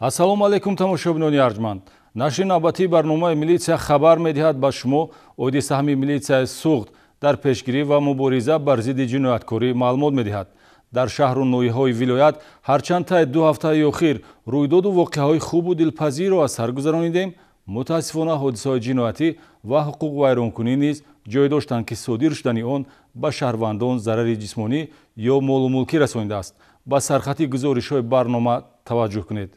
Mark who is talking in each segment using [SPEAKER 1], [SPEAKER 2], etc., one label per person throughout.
[SPEAKER 1] Ассалому алейкум тамошобинони арҷманд. Нашри навбатии барномаи милитсия хабар медиҳад ба шумо оиди саҳми милитсияи суғд дар пешгирӣ ва мубориза бар зидди ҷинояткорӣ маълумот медиҳад. Дар шаҳру ноҳияҳои вилоят ҳарчанд таи 2 ҳафтаи охир рӯйдоду воқеаҳои хубу дилпазирро аз сар гузаронидем, мутаассифона ҳодисаҳои ҷиноятӣ ва ҳуқуқвайронкунӣ низ ҷой доштанд ки содир шудани он ба шаҳрвандон зарари ҷисмонӣ ё молу мулкӣ расонидааст. ба сархати гузоришҳои барнома таваҷҷӯҳ кунед.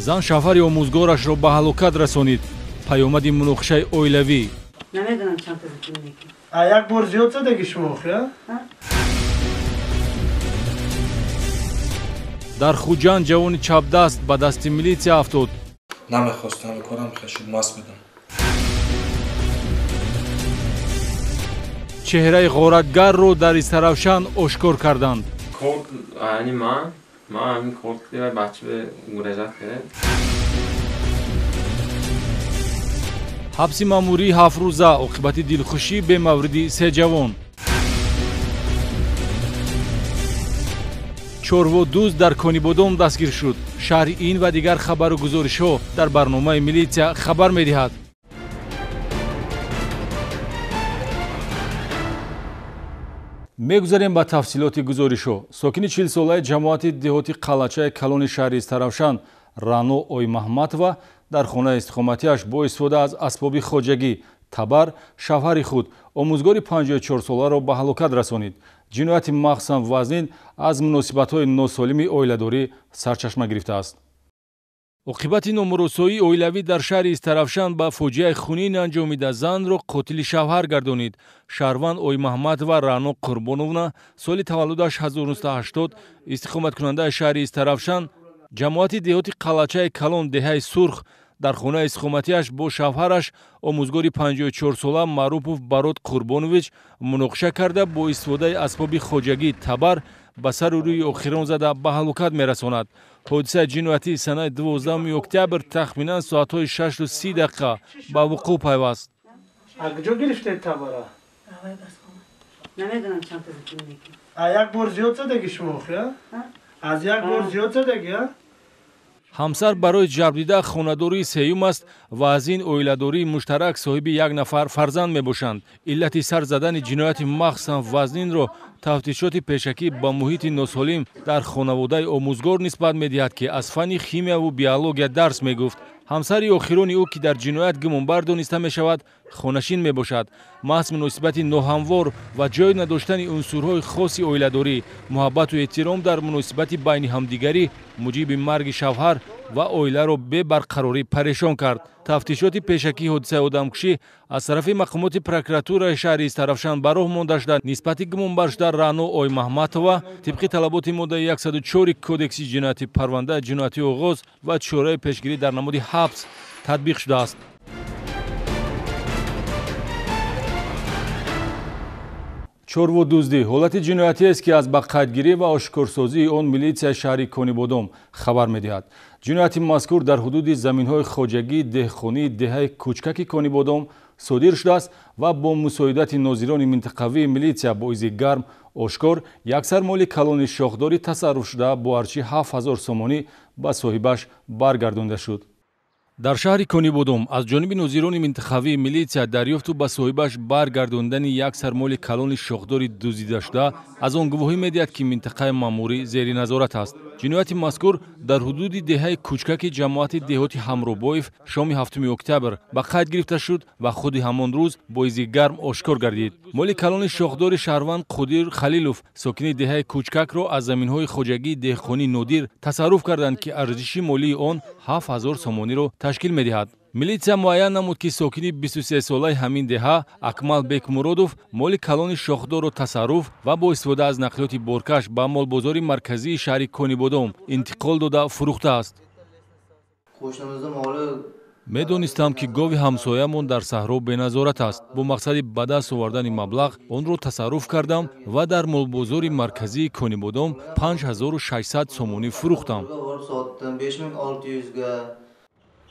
[SPEAKER 1] зан шафари омӯзгорашро ба ҳалокат расонид. паёмади муноқишаи оилавӣ.
[SPEAKER 2] Як бор зиёд задаги шумо я?
[SPEAKER 1] дар Хуҷанд ҷавони чапдаст ба дасти милитсия афтод.
[SPEAKER 3] Намехостам мекунам, хешуд мас будам.
[SPEAKER 1] чеҳраи ғоратгарро дар Истаравшан ошкор карданд.
[SPEAKER 4] یعنی من همین کورت دیدم بچه به مراجعت کرد.
[SPEAKER 1] ҳабси маъмурии 7 рӯза оқибати дилхушӣ бемавриди 3 ҷавон. чорводуз дар Конибодом дастгир шуд. шаҳри ин ва дигар хабару гузоришҳо дар барномаи милитсия хабар медиҳад. мегузарем ба тафсилоти гузоришҳо. сокини 40-солаи ҷамоати деҳоти қалачаи калони шаҳри Истаравшан Раъно Оймаҳматова дар хонаи истиқоматиаш бо истифода аз асбоби хоҷагӣ табар шавҳари худ омӯзгори 54-соларо ба ҳалокат расонид. ҷинояти махсусан вазнин аз муносибатҳои носолими оиладорӣ сарчашма гирифтааст. оқибати номуросоии оилавӣ дар шаҳри Истаравшан ба фоҷиаи хунин анҷомида занро қотили шавҳар гардонид. шаҳрванд Оймаҳматова Раъно Қурбоновна соли таваллудаш 1980 истиқоматкунандаи шаҳри Истаравшан ҷамоати деҳоти қалачаи калон деҳаи сурх дар хонаи истиқоматиаш бо шавҳараш омӯзгори 54-сола Маъруфов Барод Қурбонович муноқиша карда бо истифодаи асбоби хоҷагӣ табар ба сару рӯи охирон зада ба ҳалокат мерасонад. ҳодисаи ҷиноятӣ санаи 12 октябр тахминан соатҳои 6:30 ба вуқӯъ пайваст.
[SPEAKER 2] Куҷо гирифтед табара?
[SPEAKER 5] Намедонам чанд та зикр мекунед.
[SPEAKER 2] Як бор зиёд задаги шумо я? Аз як бор зиёд задаги я?
[SPEAKER 1] ҳамсар барои ҷарбдида хонадории сеюм аст ва аз ин оиладории муштарак соҳиби як нафар фарзанд мебошанд. иллати сар задани ҷинояти махсусан вазнинро тафтишоти пешакӣ ба муҳити носолим дар хонаводаи омӯзгор нисбат медиҳад ки аз фанни химияву биология дарс мегуфт. ҳамсари охирони ӯ ки дар ҷиноят гумонбар дониста мешавад хонашин мебошад. маҳз муносибати ноҳамвор ва ҷой надоштани унсурҳои хоси оиладорӣ, муҳаббату эҳтиром дар муносибати байни ҳамдигарӣ муҷиби марги шавҳар ва оиларо бебарқарорӣ парешон кард. тафтишоти пешакии ҳодисаи одамкушӣ аз тарафи мақомоти прокуратураи шаҳри Истаравшан ба роҳ монда шуда нисбати гумонбаршуда Раъно Оймаҳматова тибқи талаботи моддаи 104 кодекси ҷиноятӣ парвандаи ҷиноятии оғоз ва чораи пешгирӣ дар намуди ҳабс татбиқ шудааст. чорводуздӣ ҳолати ҷиноятиест ки аз ба қайдгирӣ ва ошкорсозии он милитсияи шаҳри Конибодом хабар медиҳад. ҷинояти мазкур дар ҳудуди заминҳои хоҷагӣ деҳқонии деҳаи кӯчкаки Конибодом содир шудааст ва бо мусоидати нозирони минтақавии милитсия боизи гарм ошкор яксар моли калони шохдорӣ тасарруф шуда бо арчи 7000 сомонӣ ба соҳибаш баргардонда шуд. дар шаҳри Конибодом аз ҷониби нозирони минтахавии милитсия дарёфту ба соҳибаш баргардондани яксар моли калони шохдори дуздидашуда аз он гувоҳӣ медиҳад ки минтақаи маъмурӣ зери назорат аст. ҷинояти мазкур дар ҳудуди деҳаи кӯчкаки ҷамоати деҳоти Ҳамробоев шоми 7 октябр ба қайд гирифта шуд ва худи ҳамон рӯз боизи гарм ошкор гардид. моли калони шохдори шаҳрванд Қудир Халилов сокини деҳаи кӯчкакро аз заминҳои хоҷагии деҳқонӣ нодир тасарруф карданд ки арзиши молии он 7000 сомониро ташкил медиҳад. милитсия муайян намуд ки сокини 23-солаи ҳамин деҳа Акмалбек Муродов моли калони шохдорро тасарруф ва бо истифода аз нақлиёти боркаш ба молбозори марказии шаҳри Конибодом интиқол дода фурӯхтааст. медонистам ки гови ҳамсоямон дар саҳро беназорат аст. бо мақсади ба даст овардани маблағ онро тасарруф кардам ва дар молбозори марказии Конибодом 5600 сомонӣ фурӯхтам.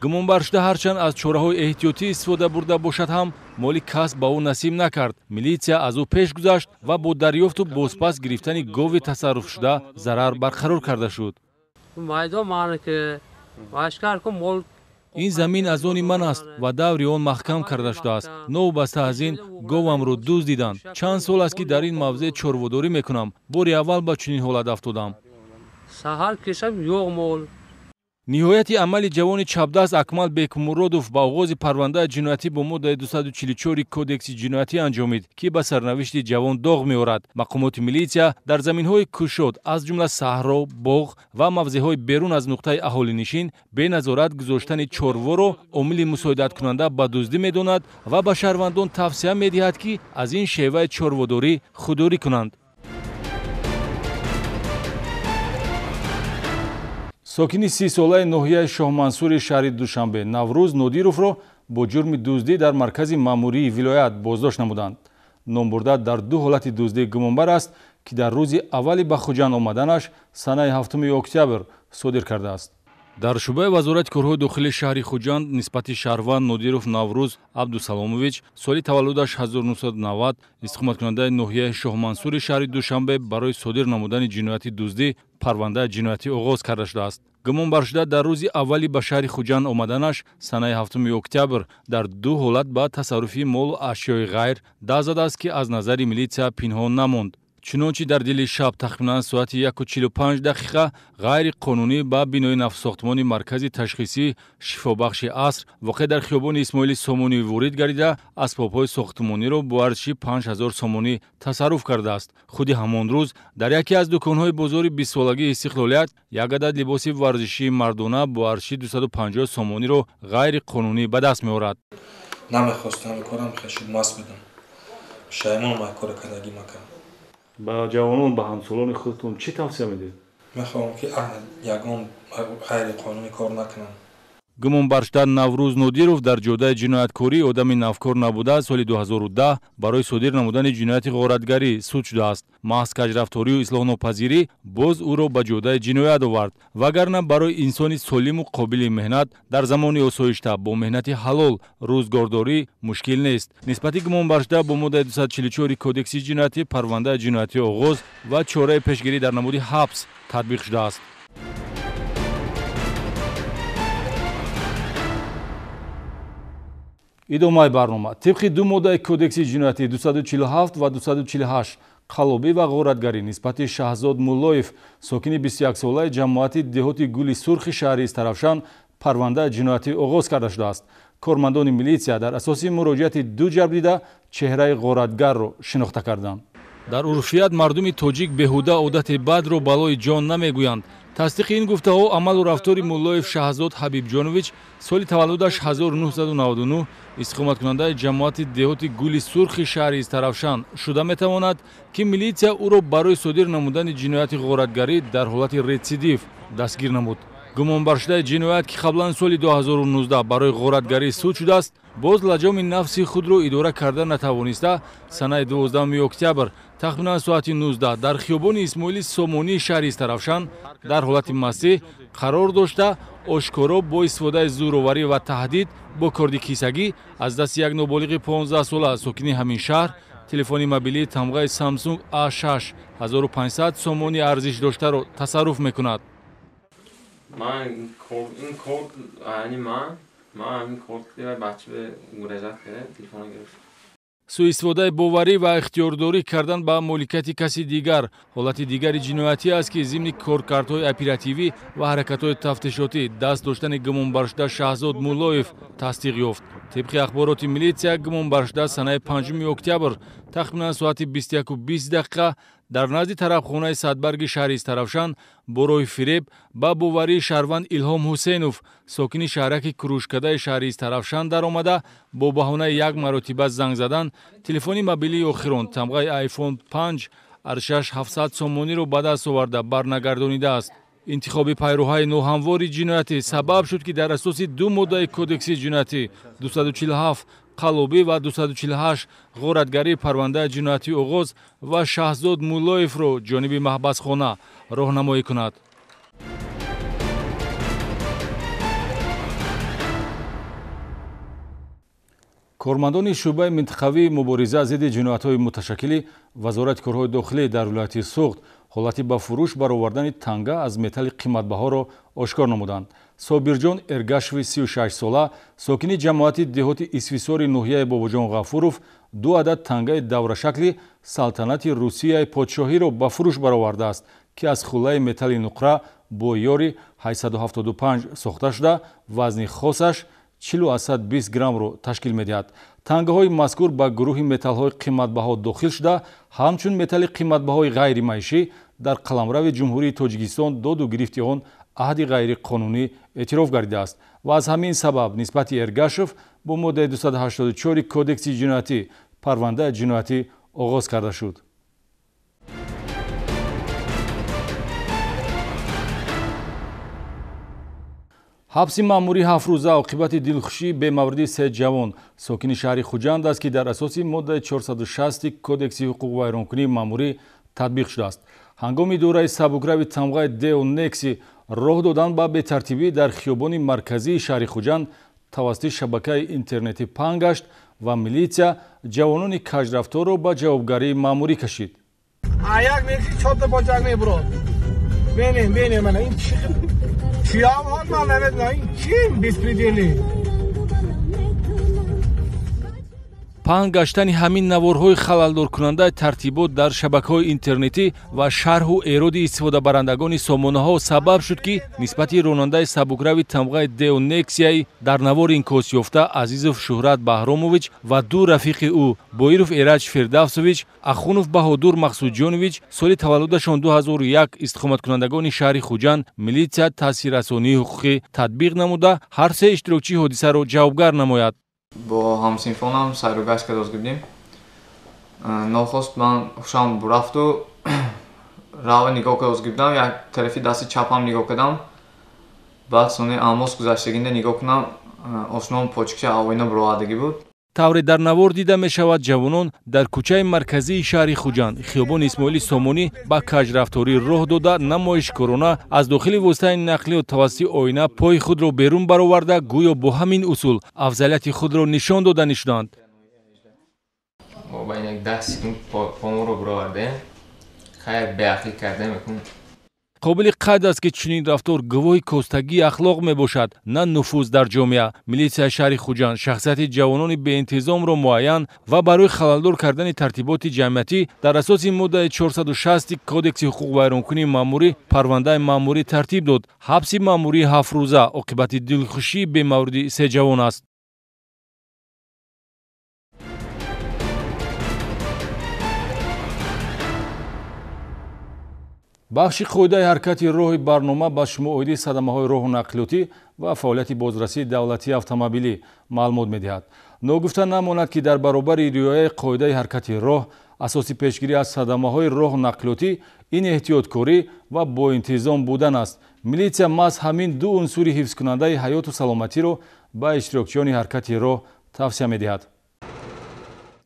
[SPEAKER 1] гумонбаршуда ҳарчанд аз чораҳои эҳтиётӣ истифода бурда бошад ҳам моли касб ба ӯ насиб накард. Милитсия аз ӯ пеш гузашт ва бо дарёфту бозпас гирифтани гови тасарруфшуда зарар барқарор карда шуд. ин замин аз они ман аст ва даври он маҳкам карда шудааст. новобаста аз ин говамро дуздиданд. чанд сол аст ки дар ин мавзеъ чорводорӣ мекунам. бори аввал ба чунин ҳолат афтодам. ниҳояти амали ҷавони чапдаст Акмал Бекмуродов ба оғози парвандаи ҷиноятӣ бо моддаи 244 кодекси ҷиноятӣ анҷомид, ки ба сарнавишти ҷавон доғ меорад. мақомоти милитсия дар заминҳои кушод аз ҷумла саҳро, боғ ва мавзеъҳои берун аз нуқтаи аҳолинишин беназорат гузоштани чорворо омили мусоидаткунанда ба дуздӣ медонад ва ба шаҳрвандон тавсия медиҳад, ки аз ин шеваи чорводорӣ худдорӣ кунанд. сокини 30-солаи ноҳияи Шоҳмансури шаҳри Душанбе Наврӯз Нодировро бо ҷурми дуздӣ дар маркази маъмурии вилоят боздошт намуданд. Номбурда дар ду ҳолати дуздӣ гумонбар аст, ки дар рӯзи аввали ба Хуҷанд омаданаш санаи 7 октябр содир кардааст. дар шӯъбаи вазорати корҳои дохилии шаҳри Хуҷанд нисбати шаҳрванд Нодиров Наврӯз Абдусаломович соли таваллудаш 1990 истиқоматкунандаи ноҳияи Шоҳмансури шаҳри Душанбе барои содир намудани ҷинояти дуздӣ парвандаи ҷиноятӣ оғоз карда шудааст. гумонбаршуда дар рӯзи аввали ба шаҳри Хуҷанд омаданаш санаи 7 октябр дар ду ҳолат ба тасарруфи молу ашёи ғайр даст задааст, ки аз назари милитсия пинҳон намонд. чунончи дар дили шаб тахминан соати 1:45 дақиқа ғайриқонунӣ ба бинои навсохтмони маркази ташхисӣ шифобахши аср воқеъ дар хиёбони Исмоили Сомонӣ ворид гардида асбобҳои сохтмониро бо арзиши 5000 сомонӣ тасарруф кардааст. худи ҳамон рӯз дар яке аз дуконҳои бозори 20-солагии Истиқлолият як адад либоси варзишии мардона бо арзиши 250 сомониро ғайриқонунӣ ба даст меорад.
[SPEAKER 3] намехостам корам хешуд маст будам. шаймон ма кор кардагӣ макам.
[SPEAKER 1] ба ҷавонон ба ҳамсолони худтон чӣ тавсия медиҳед?
[SPEAKER 3] мехоҳам ки ягон ғайриқонунӣ кор накунам.
[SPEAKER 1] гумонбаршуда Наврӯз Нодиров дар ҷодаи ҷинояткорӣ одами навкор набуда соли 2010 барои содир намудани ҷинояти ғоратгарӣ суд шудааст. маҳз каҷрафторию ислоҳнопазирӣ боз ӯро ба ҷодаи ҷиноят овард, вагарна барои инсони солиму қобили меҳнат дар замони осоишта бо меҳнати ҳалол рӯзгордорӣ мушкил нест. нисбати гумонбаршуда бо моддаи 244 кодекси ҷиноятӣ парвандаи ҷиноятӣ оғоз ва чораи пешгирӣ дар намуди ҳабс татбиқ шудааст. идомаи барнома тибқи ду моддаи кодекси ҷиноятӣ 247 ва 248 қаллобӣ ва ғоратгарӣ нисбати Шаҳзод Муллоев сокини 21-солаи ҷамоати деҳоти Гули Сурхи шаҳри Истарафшан парвандаи ҷиноятӣ оғоз карда шудааст. кормандони милитсия дар асоси муроҷиати ду ҷабр дида чеҳраи ғоратгарро шинохта карданд. дар урфият мардуми тоҷик беҳуда одати бадро балои ҷон намегӯянд. тасдиқи ин гуфтаҳо амалу рафтори Муллоев Шаҳзод Ҳабибҷонович соли таваллудаш 1999 истиқоматкунандаи ҷамоати деҳоти Гули Сурхи шаҳри Истарафшан шуда метавонад, ки милитсия ӯро барои содир намудани ҷинояти ғоратгарӣ дар ҳолати рецидив дастгир намуд. гумонбаршудаи ҷиноят, ки қаблан соли 2019 барои ғоратгарӣ суд шудааст, боз лаҷоми нафси худро идора карда натавониста санаи 12 октябр тахминан соати 19 дар хиёбони Исмоили Сомонии шаҳри Истарафшан дар ҳолати мастӣ қарор дошта ошкоро бо истифодаи зӯроварӣ ва таҳдид бо корди кисагӣ аз дасти як ноболиғи 15 сола сокини ҳамин шаҳр телефони мобилии тамғаи Samsung A6 1500 сомони арзиш доштаро тасарруф мекунад.
[SPEAKER 4] من این کورد یعنی من همین کورد دیگه بچه به مراجعت کرده تلفن گرفت.
[SPEAKER 1] سوءاستفاده بواری و اختیارداری کردن با مالکیت کسی دیگر حالت دیگری جنایتی است که ضمن کارکردهای اپراتیوی و حرکت‌های تفتیشاتی دست داشتن گمانبرشده شهزاد مولایف تصدیق یافت. طبق اخبارات میلیسیا گمانبرشده سنه 5 اکتبر تخمیناً ساعت 21:20 دقیقه در نزد طرفخانه صدبرگ شهر استرافشان برای فریب با بواری شهروند ایلهام حسینوف ساکن شهرک کروشکده شهر استرافشان در آمده با بهانه یک مرتبه زنگ زدن تلفن موبیلی آخران تمغه آیفون 5 ارشش 700 سومونی رو به دست آورده برنگردانیده است. انتخاب پیروهای نوهموار جنایتی سبب شد که در اساس دو ماده کودکس جنایتی 247 قلوبی و 248 غارتگری پرونده جنایتی آغاز و شهزاد مولایف را جانب محبسخانه راهنمایی کند. کارمندان شعبه منطقوی مبارزه ضد جنایت‌های متشکل وزارت کارهای داخلی در ولایت سوخت حالتی به فروش برآوردن تانگا از متل قیمت‌بها را آشکار نمودند. صابرجان ارگاشوی 36 ساله ساکن جماعت دهات اسفیسار ناحیه باباجان غفورов دو عدد تانگای دورشکل سلطنت روسیه پادشاهی را به فروش برآورده است که از خولای متل نقره با یاری 875 ساخته شده وزن خاصش 420 گرم را تشکیل می‌دهد. تانگاهای مذکور به گروه متل‌های قیمت‌بها داخل شده همچون متل قیمت‌بهای غیر معیشی در قلمرو جمهوری تاجیکستان داد و گرفت آن عهد غیر قانونی اعتراف گردیده است و از همین سبب نسبت ارگاشوف با ماده 284 کودکس جنایتی پرونده جنایتی آغاز کرده شد. حبس ماموری 7 روزه عاقبت دلخوشی به مورد 3 جوان ساکن شهر خوجند است که در اساس ماده 460 کودکس حقوق ویرانکنی ماموری تطبیق شده است. هنگام دوره سبکروی تمغه دیو نکسی راه دادن به بی‌ترتیبی در خیابان مرکزی شهر خوجند توسط شبکه اینترنتی پنگ گشت و میلیسیا جوانان کجرفتار را به جوابگری ماموری کشید.
[SPEAKER 2] یک نکسی چهار با جنگ برو. ببین من این چیا حال من نمیدونم این چی بیسپریدلی.
[SPEAKER 1] پنگ گشتن همین نوارهای خلالدار کننده ترتیبات در شبکه‌های اینترنتی و شرح و ایراد استفاده برندگان سامانه‌ها سبب شد که نسبت راننده سبکروی تمغه دیو نکسیای در نوار انعکاس یافته عزیزوف شهرت بهراموویچ و دو رفیق او بویروف ایرج فردوسویچ اخونوف بهادور مقصودجانویچ سال تولدشان 2001 استقامت کنندگان شهر خوجند میلیسیا تاثیررسانی حقوقی تطبیق نموده هر سه اشتراکچی حادثه را جوابگر نماید.
[SPEAKER 5] با همسینفونم سیر و گشت کلاس گردیم. نخست من خوشم برفت و راه نگاه کلاس گردم یک طرفی دست چپم نگاه کردم بعد سونه آموز گذشتگینده نگاه کنم آشنام پاچکش آوینا برآوردگی بود.
[SPEAKER 1] طوری در نوار دیده می شود جوانان در کوچه مرکزی شهر خوجند خیابان اسماعیل سامانی با کجرفتاری راه داده نمایشکارانه از داخل واسطه نقلیات توسط آینه پای خود را بیرون برآورده گویا با همین اصول افضلیت خود را نشان داده نشدند.
[SPEAKER 5] ما با یک 10 سکند پامو رو برآورده خیر بی‌عقلی کرده میکنم.
[SPEAKER 1] قابل قید است که چنین رفتار گواهی کاستگی اخلاق می باشد نه نفوذ در جامعه. میلیسیا شهر خوجند شخصیت جوانان به انتظام را معین و برای خلالدار کردن ترتیبات جمعیتی در اساس ماده 460 کودکس حقوق ویرانکنی ماموری پرونده ماموری ترتیب داد. حبس ماموری 7 روزه عاقبت دلخوشی به مورد 3 جوان است. بخش قاعده حرکت راه برنامه به شمول صدمه‌های راه نقلیاتی و فعالیت بازرسی دولتی اتومبیلی معلومات می‌دهد. ناگفته نماند که در برابر رعایت قاعده حرکت راه اساسی پیشگیری از صدمه‌های راه نقلیاتی این احتیاطکاری و با انتظام بودن است. میلیسیا محض همین دو عنصر حفظ کننده حیات و سلامتی را به اشتراکچیان حرکت راه توصیه می‌دهد.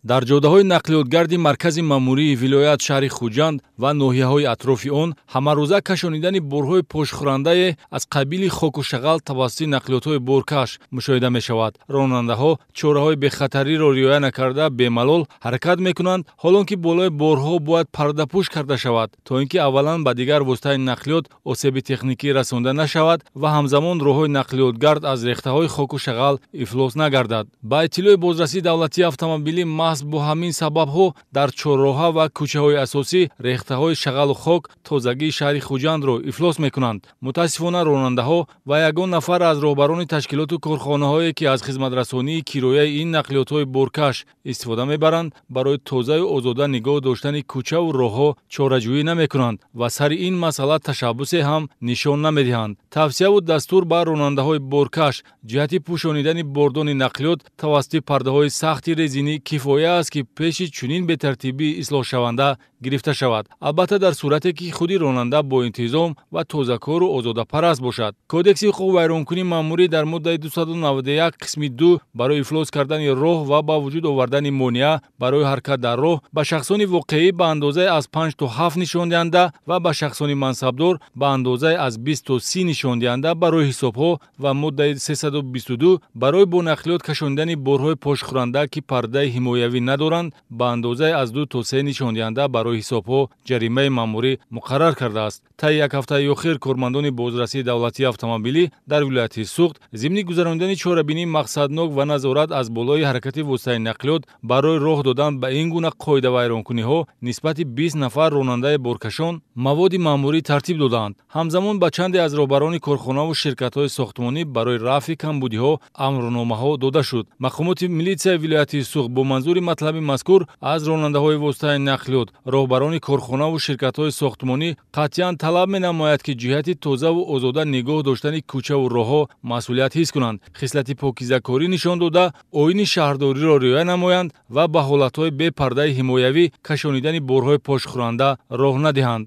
[SPEAKER 1] در جاده‌های نقلیاتگردی مرکز ماموری ولایت شهر خوجند و ناحیه‌های اطراف آن همه‌روزه کشانیدن بارهای پشتخورنده از قبیل خاک و شغل توسط نقلیات‌های بارکش مشاهده می‌شود. راننده‌ها چاره‌های بخطری را رعایت نکرده بی‌ملال حرکت می‌کنند حالانکه بالای بارها باید پرده‌پوش کرده شود تا اینکه اولاً به دیگر واسطه نقلیات آسیب تکنیکی رسانده نشود و همزمان راه‌های نقلیاتگرد از ریخته‌های خاک و شغل افلاس نگردد. با اطلاع بازرسی دولتی اتومبیلی با همین سبب‌ها در چهارراه‌ها و کوچه‌های اساسی ریخته‌های شغل و خاک تازگی شهر خوجند را افلاس می‌کنند. متأسفانه راننده‌ها و یگان نفر از راهبران تشکیلات و کارخانه‌هایی که از خدمت رسانی کرایه این نقلیات‌های بارکش استفاده می‌برند برای تازه و آزاده نگاه داشتن کوچه و راه‌ها چاره‌جویی نمی‌کنند و سر این مسئله تشبث هم نشان نمی‌دهند. توصیه و دستور بر راننده‌های بارکش جهت پوشانیدن باردان نقلیات توسط پرده‌های سخت رزینی کفایت пойа аст ки пеши чунин бетартибии ислоҳшаванда гирифта шавад, албатта дар сурате ки худи ронанда бо интизом ва тозакору озодапараст бошад. Кодекси ҳуқуқи вайронкунии маъмурӣ дар моддаи 291 қисми 2 барои ифлос кардани роҳ ва ба вуҷуд овардани монеа барои ҳаракат дар роҳ ба шахсони воқеӣ ба андозае аз 5 то 7 нишондиҳанда ва ба шахсони мансабдор ба андозае аз 20 то 30 нишондиҳанда барои ҳисобҳо ва моддаи 322 барои бо нақлиёт кашонидани борҳои пошхӯранда ки пардаи ҳимоявӣ надоранд ба андозае аз 2 то 3 нишондиҳанда барои ҳисобҳо ҷаримаи маъмурӣ муқаррар кардааст. Таи як ҳафтаи охир кормандони бозрасии давлатии автомобилӣ дар вилояти Суғд зимни гузарондани чорабинии мақсаднок ва назорат аз болои ҳаракати воситаи нақлиёт барои роҳ додан ба ин гуна қоидавайронкуниҳо нисбати 20 нафар ронандаи боркашон маводи маъмурӣ тартиб доданд. ҳамзамон ба чанде аз роҳбарони корхонаву ширкатҳои сохтмонӣ барои рафъи камбудиҳо амрномаҳо дода шуд. мақомоти милитсияи вилояти Суғд бо манзури матлаби мазкур аз ронандаҳои воситаи нақлиёт, роҳбарони корхонаву ширкатҳои сохтмонӣ қатъиян талаб менамояд ки ҷиҳати тозаву озода нигоҳ доштани кӯчаву роҳҳо масъулият ҳис кунанд, хислати покизакорӣ нишон дода, оини шаҳрдориро риоя намоянд ва ба ҳолатҳои бепардаи ҳимоявӣ кашонидани борҳои пошхӯранда роҳ надиҳанд.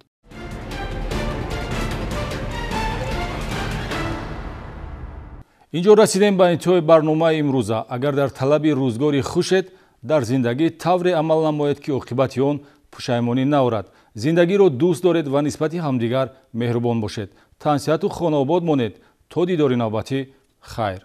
[SPEAKER 1] инҷо расидем ба интиҳои барномаи имрӯза. агар дар талаби рӯзгори хушед, дар зиндагӣ тавре амал намоед ки оқибати он пушаймонӣ наорад. зиндагиро дӯст доред ва нисбати ҳамдигар меҳрубон бошед. тансиҳату хонаобод монед. то дидори навбатӣ, хайр.